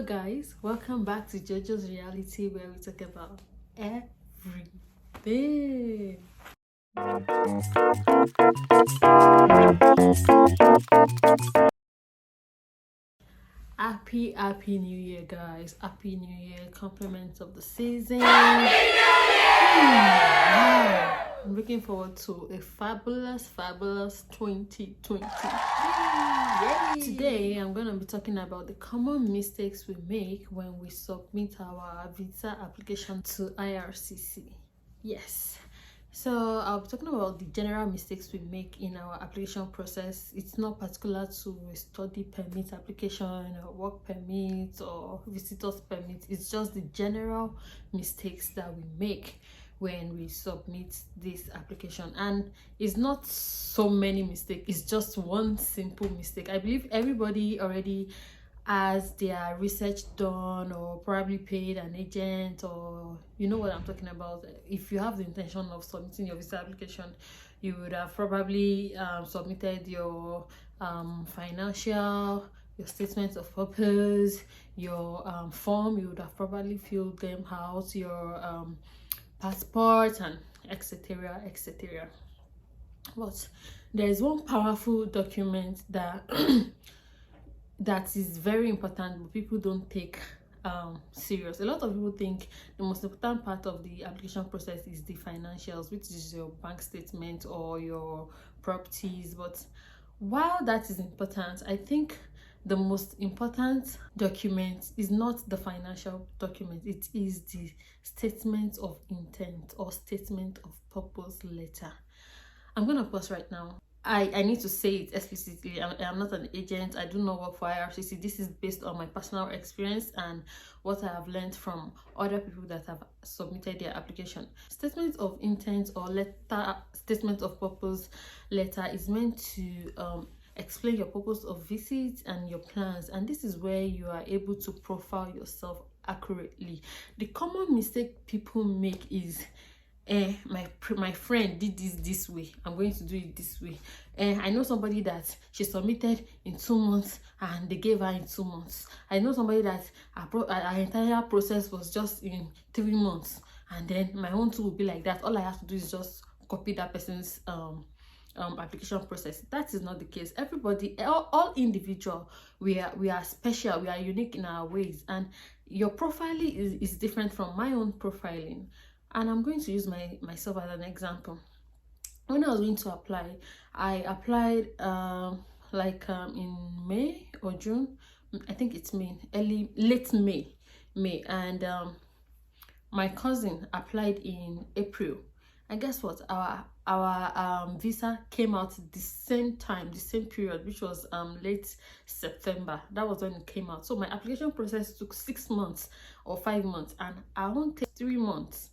Hello guys, welcome back to JoJo's Reality, where we talk about everything. Happy New Year, guys. Happy New Year. Compliments of the season. Wow. I'm looking forward to a fabulous 2020. Yay. Today I'm going to be talking about the common mistakes we make when we submit our visa application to IRCC. Yes. So I'll be talking about the general mistakes we make in our application process. It's not particular to a study permit application or work permit or visitors permit. It's just the general mistakes that we make when we submit this application, and it's not so many mistakes. It's just one simple mistake. I believe everybody already has their research done or probably paid an agent, or you know what I'm talking about. If you have the intention of submitting your visa application, you would have probably submitted your financial, your statement of purpose, your form. You would have probably filled them out, your passport, and etc. But there is one powerful document that that is very important, but people don't take serious. A lot of people think the most important part of the application process is the financials, which is your bank statement or your properties. But while that is important, I think the most important document is not the financial document. It is the statement of intent or statement of purpose letter. I'm gonna pause right now. I need to say it explicitly. I'm not an agent. I do not work for IRCC. This is based on my personal experience and what I have learned from other people that have submitted their application. Statement of intent or letter, statement of purpose letter is meant to explain your purpose of visit and your plans, and this is where you are able to profile yourself accurately. The common mistake people make is my friend did this way, I'm going to do it this way. I know somebody that she submitted in 2 months and they gave her in 2 months. I know somebody that our entire process was just in 3 months, and then my own too will be like that. All I have to do is just copy that person's application process. That is not the case. Everybody, all individual, we are special, we are unique in our ways, and your profiling is different from my own profiling. And I'm going to use myself as an example. When I was going to apply, I applied in May or June. I think it's late May, and my cousin applied in April. And guess what? Our visa came out the same time, the same period, which was late September. That was when it came out. So my application process took 6 months or 5 months, and I won't take 3 months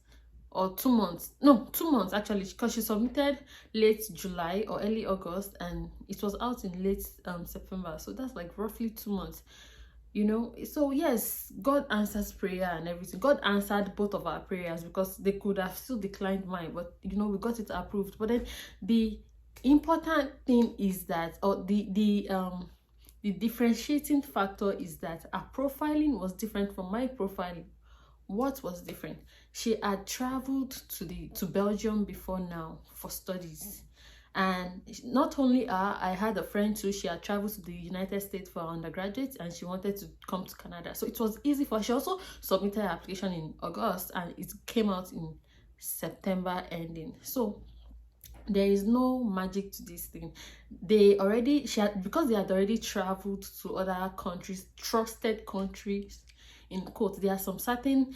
or 2 months. No, 2 months actually, because she submitted late July or early August, and it was out in late September. So that's like roughly 2 months, you know. So yes, God answers prayer and everything. God answered both of our prayers, because they could have still declined mine, but you know, we got it approved. But then the important thing is that, or the differentiating factor is that our profiling was different from my profiling. What was different? She had traveled to Belgium before now for studies, and not only her, I had a friend too. She had traveled to the United States for undergraduate, and she wanted to come to Canada, so it was easy for her. She also submitted her application in August, and it came out in September ending. So there is no magic to this thing. Because they had already traveled to other countries, trusted countries in quote, there are some certain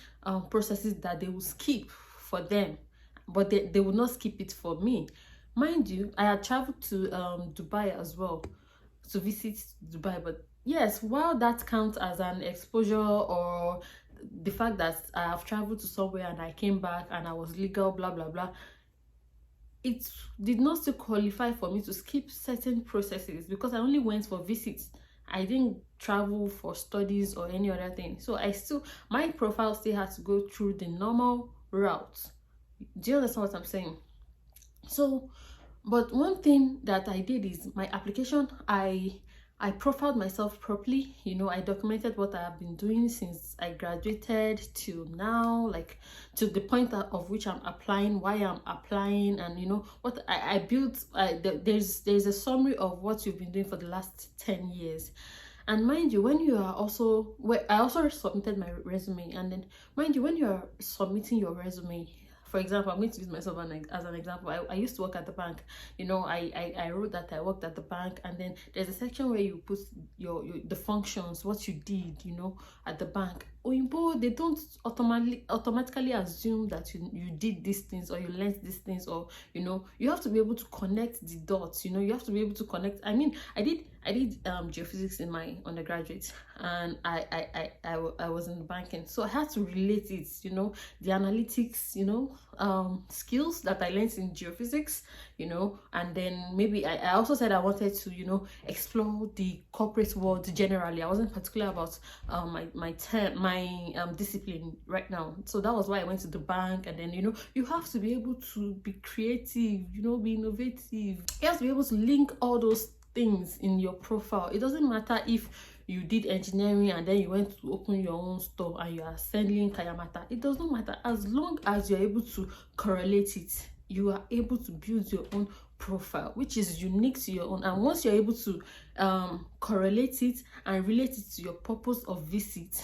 processes that they will skip for them, but they will not skip it for me. Mind you, I had traveled to Dubai as well, to visit Dubai. But yes, while that counts as an exposure, or the fact that I have traveled to somewhere and I came back and I was legal, blah blah blah, it did not still qualify for me to skip certain processes, because I only went for visits. I didn't travel for studies or any other thing. So my profile still had to go through the normal route. Do you understand what I'm saying? So, but one thing that I did is my application, I I profiled myself properly. You know, I documented what I have been doing since I graduated till now, like to the point of which I'm applying, why I'm applying, and you know what I built. There's a summary of what you've been doing for the last 10 years. And mind you, when you are also, I also submitted my resume, and then mind you, when you are submitting your resume, for example, I'm going to use myself as an example. I used to work at the bank. You know, I wrote that I worked at the bank, and then there's a section where you put the functions, what you did, you know, at the bank. Oyinbo, they don't automatically assume that you did these things, or you learned these things, or you know, you have to be able to connect the dots. You know, you have to be able to connect. I mean, I did geophysics in my undergraduate, and I was in banking, so I had to relate it, you know, the analytics, you know, skills that I learned in geophysics, you know. And then maybe I also said I wanted to, you know, explore the corporate world generally. I wasn't particular about my discipline right now, so that was why I went to the bank. And then, you know, you have to be able to be creative, you know, be innovative. You have to be able to link all those things in your profile. It doesn't matter if you did engineering and then you went to open your own store and you are selling kayamata. It does not matter, as long as you're able to correlate it. You are able to build your own profile, which is unique to your own. And once you're able to correlate it and relate it to your purpose of visit,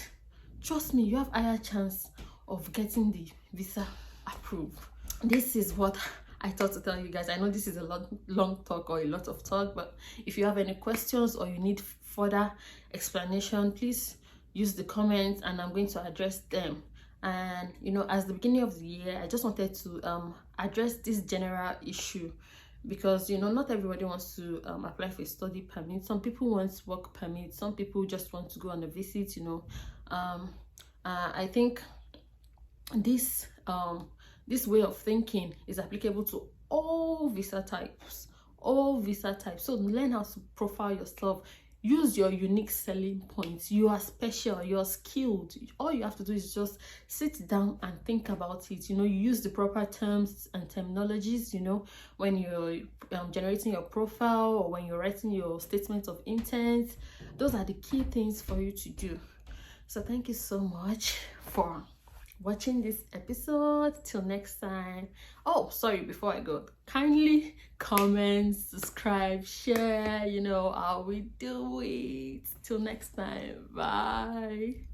trust me, you have a higher chance of getting the visa approved. This is what I thought to tell you guys. I know this is a long talk, or a lot of talk, but if you have any questions or you need further explanation, please use the comments and I'm going to address them. And you know, as the beginning of the year, I just wanted to address this general issue, because you know, not everybody wants to apply for a study permit. Some people want work permit, some people just want to go on a visit, you know. I think this way of thinking is applicable to all visa types. So learn how to profile yourself. Use your unique selling points. You are special, you're skilled. All you have to do is just sit down and think about it. You know, you use the proper terms and terminologies, you know, when you're generating your profile, or when you're writing your statement of intent. Those are the key things for you to do. So thank you so much for watching this episode. Till next time. Oh, sorry, before I go, kindly comment, subscribe, share, you know how we do it. Till next time, bye.